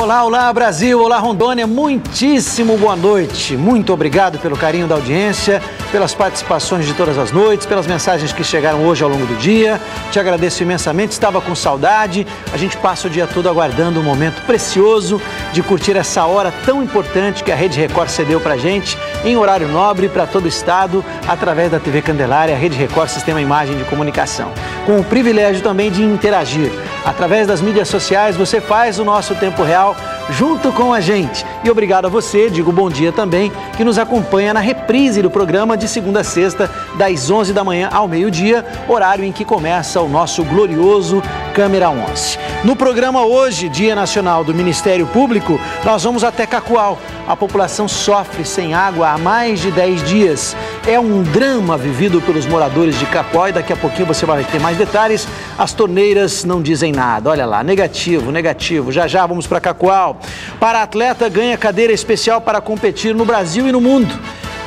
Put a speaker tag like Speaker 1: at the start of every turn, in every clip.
Speaker 1: Olá, olá Brasil, olá Rondônia, muitíssimo boa noite. Muito obrigado pelo carinho da audiência, pelas participações de todas as noites, pelas mensagens que chegaram hoje ao longo do dia. Te agradeço imensamente, estava com saudade. A gente passa o dia todo aguardando um momento precioso de curtir essa hora tão importante que a Rede Record cedeu pra gente, em horário nobre para todo o estado, através da TV Candelária, a Rede Record Sistema Imagem de Comunicação. Com o privilégio também de interagir. Através das mídias sociais, você faz o nosso tempo real junto com a gente. E obrigado a você, digo bom dia também, que nos acompanha na reprise do programa de segunda a sexta, das 11 da manhã ao meio-dia, horário em que começa o nosso glorioso Câmera 11. No programa hoje, Dia Nacional do Ministério Público, nós vamos até Cacoal. A população sofre sem água há mais de 10 dias. É um drama vivido pelos moradores de Cacoal e daqui a pouquinho você vai ter mais detalhes. As torneiras não dizem nada. Olha lá, negativo, negativo. Já já vamos para Cacoal. Para-atleta ganha cadeira especial para competir no Brasil e no mundo.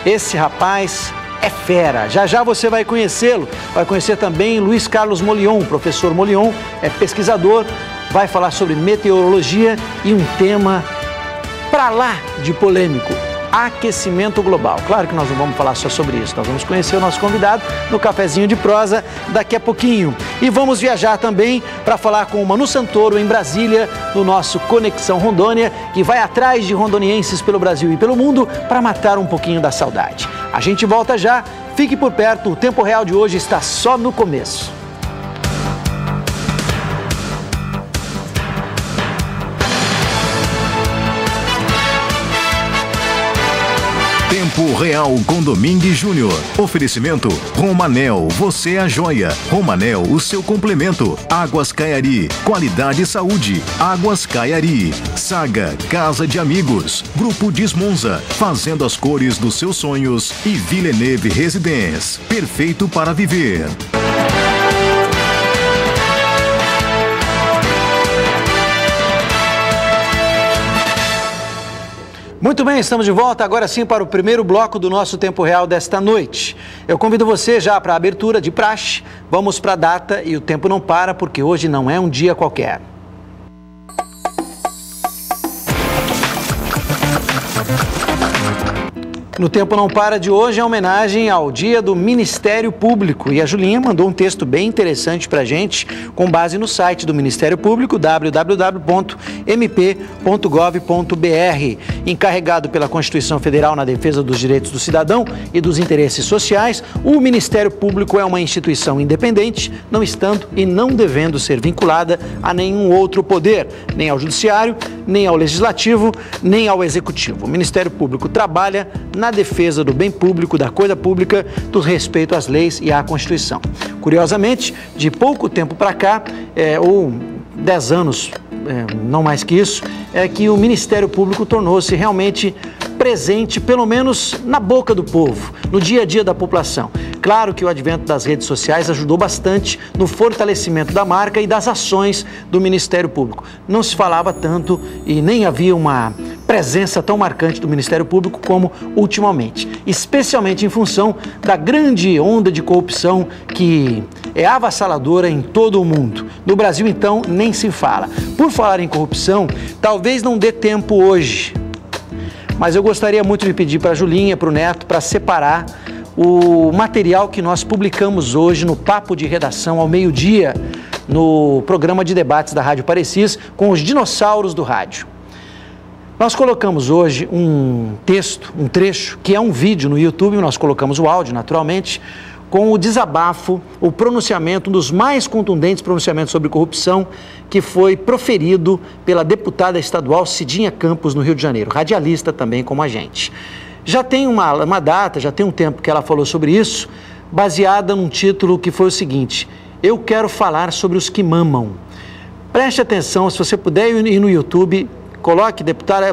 Speaker 1: Esse rapaz é fera. Já já você vai conhecê-lo. Vai conhecer também Luiz Carlos Molion. O professor Molion é pesquisador, vai falar sobre meteorologia e um tema para lá de polêmico: aquecimento global. Claro que nós não vamos falar só sobre isso, nós vamos conhecer o nosso convidado no cafezinho de prosa daqui a pouquinho. E vamos viajar também para falar com o Manu Santoro em Brasília, no nosso Conexão Rondônia, que vai atrás de rondonienses pelo Brasil e pelo mundo para matar um pouquinho da saudade. A gente volta já, fique por perto, o Tempo Real de hoje está só no começo.
Speaker 2: Tempo Real com Domingues Júnior. Oferecimento Romanel, você é a joia. Romanel, o seu complemento. Águas Caiari, qualidade e saúde. Águas Caiari. Saga, Casa de Amigos. Grupo Desmonza, fazendo as cores dos seus sonhos. E Villeneuve Residence, perfeito para viver.
Speaker 1: Muito bem, estamos de volta agora sim para o primeiro bloco do nosso Tempo Real desta noite. Eu convido você já para a abertura de praxe. Vamos para a data e o tempo não para, porque hoje não é um dia qualquer. No Tempo Não Para de hoje é homenagem ao Dia do Ministério Público. E a Julinha mandou um texto bem interessante para a gente, com base no site do Ministério Público, www.mp.gov.br. Encarregado pela Constituição Federal na defesa dos direitos do cidadão e dos interesses sociais, o Ministério Público é uma instituição independente, não estando e não devendo ser vinculada a nenhum outro poder, nem ao Judiciário, nem ao Legislativo, nem ao Executivo. O Ministério Público trabalha na defesa do bem público, da coisa pública, do respeito às leis e à Constituição. Curiosamente, de pouco tempo para cá, ou 10 anos, não mais que isso, é que o Ministério Público tornou-se realmente presente, pelo menos na boca do povo, no dia a dia da população. Claro que o advento das redes sociais ajudou bastante no fortalecimento da marca e das ações do Ministério Público. Não se falava tanto e nem havia uma presença tão marcante do Ministério Público como ultimamente, especialmente em função da grande onda de corrupção que é avassaladora em todo o mundo. No Brasil, então, nem se fala. Por falar em corrupção, talvez não dê tempo hoje, mas eu gostaria muito de pedir para a Julinha, para o Neto, para separar o material que nós publicamos hoje no Papo de Redação ao meio-dia, no programa de debates da Rádio Parecis, com os dinossauros do rádio. Nós colocamos hoje um texto, um trecho, que é um vídeo no YouTube, nós colocamos o áudio, naturalmente, com o desabafo, o pronunciamento, um dos mais contundentes pronunciamentos sobre corrupção, que foi proferido pela deputada estadual Cidinha Campos, no Rio de Janeiro, radialista também como a gente. Já tem uma data, já tem um tempo que ela falou sobre isso, baseada num título que foi o seguinte: eu quero falar sobre os que mamam. Preste atenção, se você puder ir no YouTube, coloque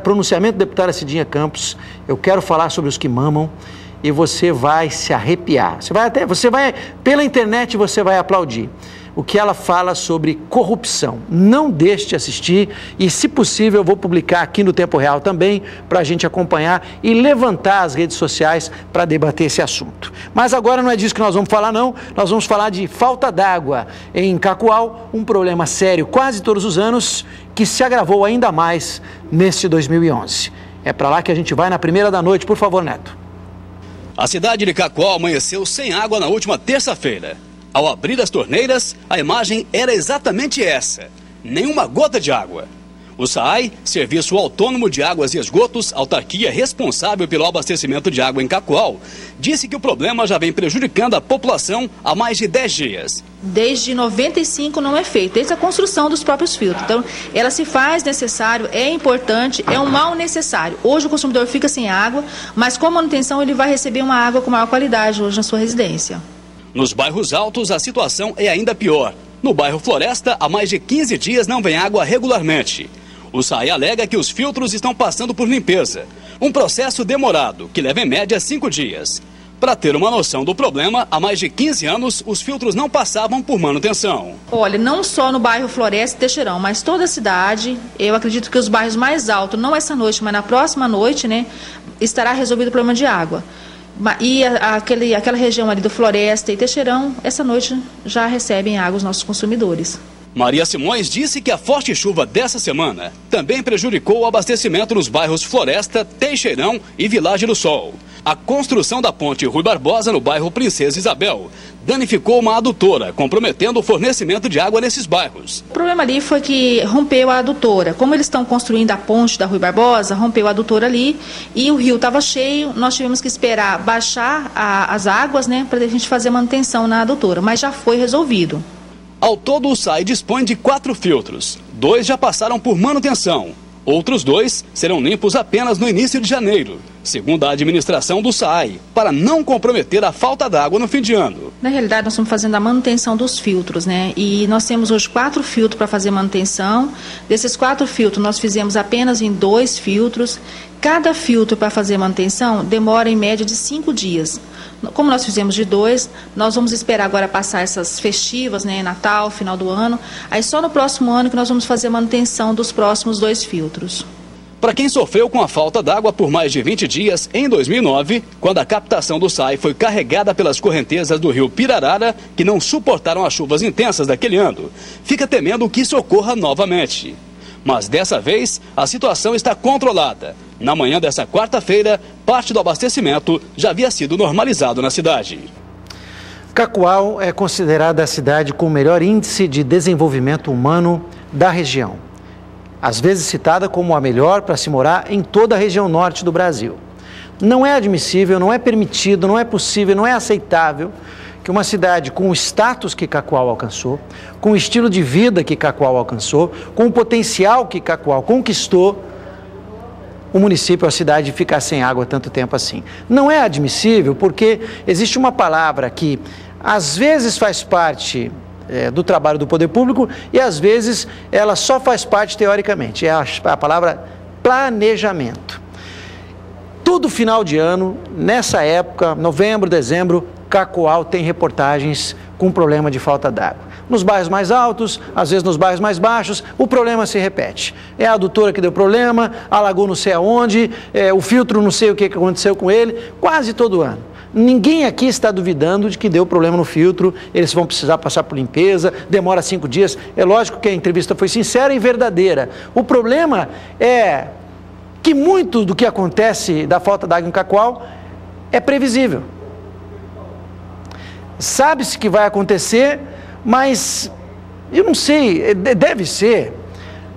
Speaker 1: pronunciamento da deputada Cidinha Campos, eu quero falar sobre os que mamam, e você vai se arrepiar. Pela internet você vai aplaudir. o que ela fala sobre corrupção. Não deixe de assistir e, se possível, eu vou publicar aqui no Tempo Real também para a gente acompanhar e levantar as redes sociais para debater esse assunto. Mas agora não é disso que nós vamos falar, não. Nós vamos falar de falta d'água em Cacoal, um problema sério quase todos os anos que se agravou ainda mais neste 2011. É para lá que a gente vai na primeira da noite. Por favor, Neto.
Speaker 3: A cidade de Cacoal amanheceu sem água na última terça-feira. Ao abrir as torneiras, a imagem era exatamente essa: nenhuma gota de água. O SAAI, Serviço Autônomo de Águas e Esgotos, autarquia responsável pelo abastecimento de água em Cacoal, disse que o problema já vem prejudicando a população há mais de 10 dias.
Speaker 4: Desde 95 não é feito, desde a construção dos próprios filtros. Então, ela se faz necessário, é importante, é um mal necessário. Hoje o consumidor fica sem água, mas com a manutenção ele vai receber uma água com maior qualidade hoje na sua residência.
Speaker 3: Nos bairros altos, a situação é ainda pior. No bairro Floresta, há mais de 15 dias não vem água regularmente. O SAAI alega que os filtros estão passando por limpeza, um processo demorado, que leva em média 5 dias. Para ter uma noção do problema, há mais de 15 anos, os filtros não passavam por manutenção.
Speaker 4: Olha, não só no bairro Floresta e Teixeirão, mas toda a cidade, eu acredito que os bairros mais altos, não essa noite, mas na próxima noite, né, estará resolvido o problema de água. E aquela região ali do Floresta e Teixeirão, essa noite já recebem água os nossos consumidores.
Speaker 3: Maria Simões disse que a forte chuva dessa semana também prejudicou o abastecimento nos bairros Floresta, Teixeirão e Vilagem do Sol. A construção da ponte Rui Barbosa no bairro Princesa Isabel danificou uma adutora, comprometendo o fornecimento de água nesses bairros.
Speaker 4: O problema ali foi que rompeu a adutora. Como eles estão construindo a ponte da Rui Barbosa, rompeu a adutora ali e o rio estava cheio. Nós tivemos que esperar baixar as águas, né, para a gente fazer manutenção na adutora, mas já foi resolvido.
Speaker 3: Ao todo, o SAAI dispõe de 4 filtros. 2 já passaram por manutenção. Outros 2 serão limpos apenas no início de janeiro, segundo a administração do SAAI, para não comprometer a falta d'água no fim de ano.
Speaker 4: Na realidade, nós estamos fazendo a manutenção dos filtros, né? E nós temos hoje 4 filtros para fazer manutenção. Desses 4 filtros, nós fizemos apenas em 2 filtros. Cada filtro para fazer manutenção demora em média de 5 dias. Como nós fizemos de 2, nós vamos esperar agora passar essas festivas, né, Natal, final do ano. Aí só no próximo ano que nós vamos fazer a manutenção dos próximos 2 filtros.
Speaker 3: Para quem sofreu com a falta d'água por mais de 20 dias, em 2009, quando a captação do SAAI foi carregada pelas correntezas do rio Pirarara, que não suportaram as chuvas intensas daquele ano, fica temendo que isso ocorra novamente. Mas dessa vez, a situação está controlada. Na manhã dessa quarta-feira, parte do abastecimento já havia sido normalizado na cidade.
Speaker 1: Cacoal é considerada a cidade com o melhor índice de desenvolvimento humano da região. Às vezes citada como a melhor para se morar em toda a região norte do Brasil. Não é admissível, não é permitido, não é possível, não é aceitável que uma cidade com o status que Cacoal alcançou, com o estilo de vida que Cacoal alcançou, com o potencial que Cacoal conquistou, o município, a cidade, ficar sem água tanto tempo assim. Não é admissível porque existe uma palavra que às vezes faz parte do trabalho do poder público e às vezes ela só faz parte teoricamente, é a palavra planejamento. Todo final de ano, nessa época, novembro, dezembro, Cacoal tem reportagens com problema de falta d'água. Nos bairros mais altos, às vezes nos bairros mais baixos, o problema se repete. É a adutora que deu problema, alagou não sei aonde, o filtro não sei o que aconteceu com ele, quase todo ano. Ninguém aqui está duvidando de que deu problema no filtro, eles vão precisar passar por limpeza, demora 5 dias. É lógico que a entrevista foi sincera e verdadeira. O problema é que muito do que acontece da falta d'água em Cacoal é previsível. Sabe-se que vai acontecer, mas eu não sei, deve ser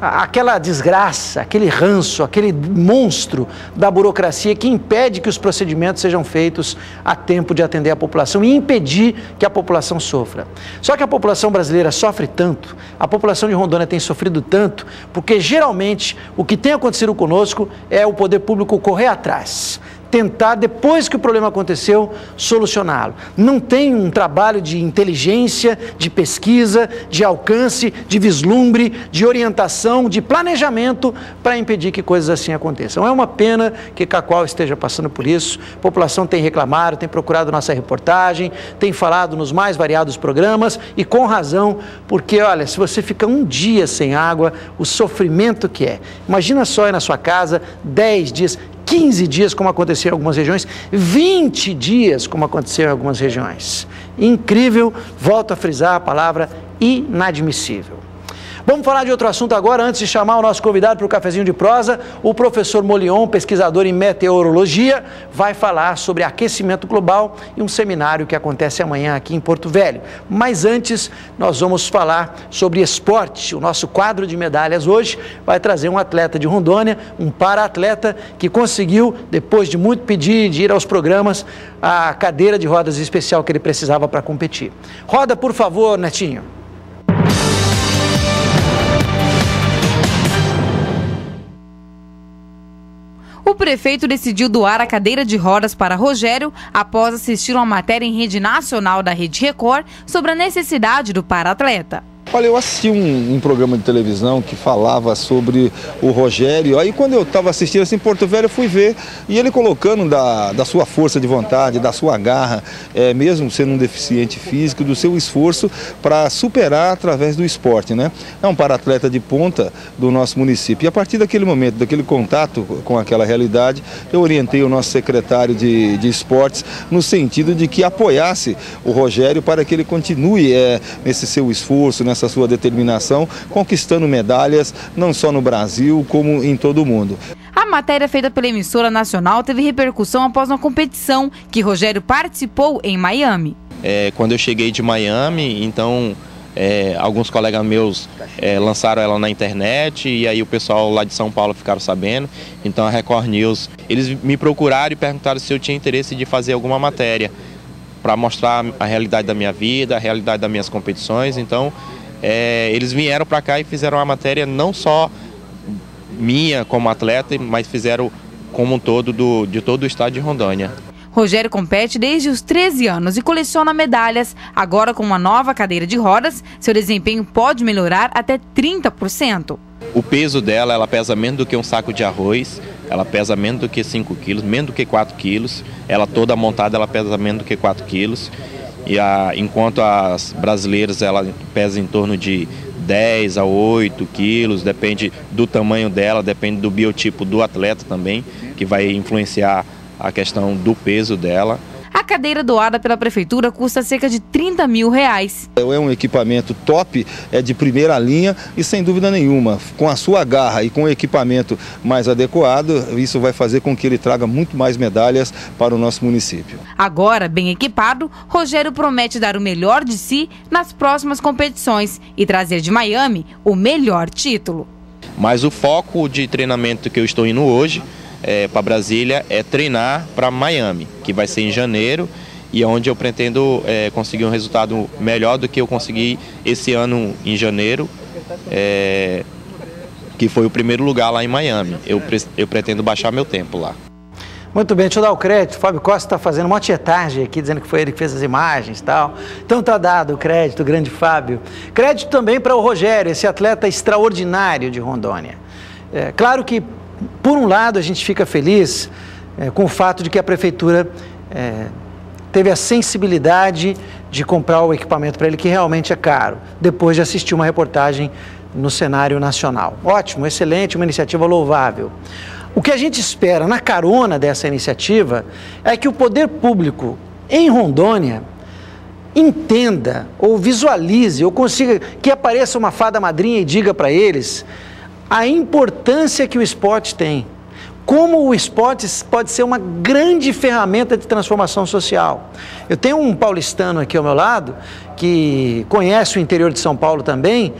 Speaker 1: aquela desgraça, aquele ranço, aquele monstro da burocracia que impede que os procedimentos sejam feitos a tempo de atender a população e impedir que a população sofra. Só que a população brasileira sofre tanto, a população de Rondônia tem sofrido tanto, porque geralmente o que tem acontecido conosco é o poder público correr atrás, tentar, depois que o problema aconteceu, solucioná-lo. Não tem um trabalho de inteligência, de pesquisa, de alcance, de vislumbre, de orientação, de planejamento para impedir que coisas assim aconteçam. É uma pena que Cacoal esteja passando por isso. A população tem reclamado, tem procurado nossa reportagem, tem falado nos mais variados programas e com razão, porque olha, se você fica um dia sem água, o sofrimento que é. Imagina só aí na sua casa, 10 dias, 15 dias, como aconteceu em algumas regiões, 20 dias, como aconteceu em algumas regiões. Incrível, volto a frisar a palavra inadmissível. Vamos falar de outro assunto agora, antes de chamar o nosso convidado para o cafezinho de prosa. O professor Molion, pesquisador em meteorologia, vai falar sobre aquecimento global e um seminário que acontece amanhã aqui em Porto Velho. Mas antes, nós vamos falar sobre esporte. O nosso quadro de medalhas hoje vai trazer um atleta de Rondônia, um para-atleta que conseguiu, depois de muito pedir, de ir aos programas, a cadeira de rodas especial que ele precisava para competir. Roda, por favor, Netinho.
Speaker 5: O prefeito decidiu doar a cadeira de rodas para Rogério após assistir uma matéria em rede nacional da Rede Record sobre a necessidade do para-atleta.
Speaker 6: Olha, eu assisti um programa de televisão que falava sobre o Rogério, aí quando eu estava assistindo assim em Porto Velho eu fui ver, e ele colocando da sua força de vontade, da sua garra, mesmo sendo um deficiente físico, do seu esforço para superar através do esporte, né? É um para-atleta de ponta do nosso município, e a partir daquele momento, daquele contato com aquela realidade, eu orientei o nosso secretário de esportes no sentido de que apoiasse o Rogério para que ele continue nesse seu esforço, nessa sua determinação, conquistando medalhas não só no Brasil, como em todo o mundo.
Speaker 5: A matéria feita pela emissora nacional teve repercussão após uma competição que Rogério participou em Miami.
Speaker 7: Quando eu cheguei de Miami, então alguns colegas meus lançaram ela na internet e aí o pessoal lá de São Paulo ficaram sabendo. Então a Record News, eles me procuraram e perguntaram se eu tinha interesse de fazer alguma matéria para mostrar a realidade da minha vida, a realidade das minhas competições. Então eles vieram para cá e fizeram uma matéria não só minha como atleta, mas fizeram como um todo de todo o estado de Rondônia.
Speaker 5: Rogério compete desde os 13 anos e coleciona medalhas. Agora, com uma nova cadeira de rodas, seu desempenho pode melhorar até 30%.
Speaker 7: O peso dela, ela pesa menos do que um saco de arroz, ela pesa menos do que 5 quilos, menos do que 4 quilos. Ela toda montada, ela pesa menos do que 4 quilos. E enquanto as brasileiras, ela pesa em torno de 10 a 8 quilos, depende do tamanho dela, depende do biotipo do atleta também, que vai influenciar a questão do peso dela.
Speaker 5: A cadeira doada pela prefeitura custa cerca de R$30 mil.
Speaker 6: É um equipamento top, de primeira linha e sem dúvida nenhuma, com a sua garra e com o equipamento mais adequado, isso vai fazer com que ele traga muito mais medalhas para o nosso município.
Speaker 5: Agora, bem equipado, Rogério promete dar o melhor de si nas próximas competições e trazer de Miami o melhor título.
Speaker 7: Mas o foco de treinamento que eu estou indo hoje para Brasília é treinar para Miami, que vai ser em janeiro, e onde eu pretendo conseguir um resultado melhor do que eu consegui esse ano em janeiro, que foi o primeiro lugar lá em Miami. Eu pretendo baixar meu tempo lá.
Speaker 1: Muito bem, deixa eu dar o crédito. O Fábio Costa está fazendo uma tietagem aqui, dizendo que foi ele que fez as imagens e tal. Então tá dado o crédito, grande Fábio. Crédito também para o Rogério, esse atleta extraordinário de Rondônia. Claro que, por um lado, a gente fica feliz com o fato de que a prefeitura teve a sensibilidade de comprar o equipamento para ele, que realmente é caro, depois de assistir uma reportagem no cenário nacional. Ótimo, excelente, uma iniciativa louvável. O que a gente espera na carona dessa iniciativa é que o poder público em Rondônia entenda ou visualize ou consiga que apareça uma fada madrinha e diga para eles a importância que o esporte tem, como o esporte pode ser uma grande ferramenta de transformação social. Eu tenho um paulistano aqui ao meu lado, que conhece o interior de São Paulo também,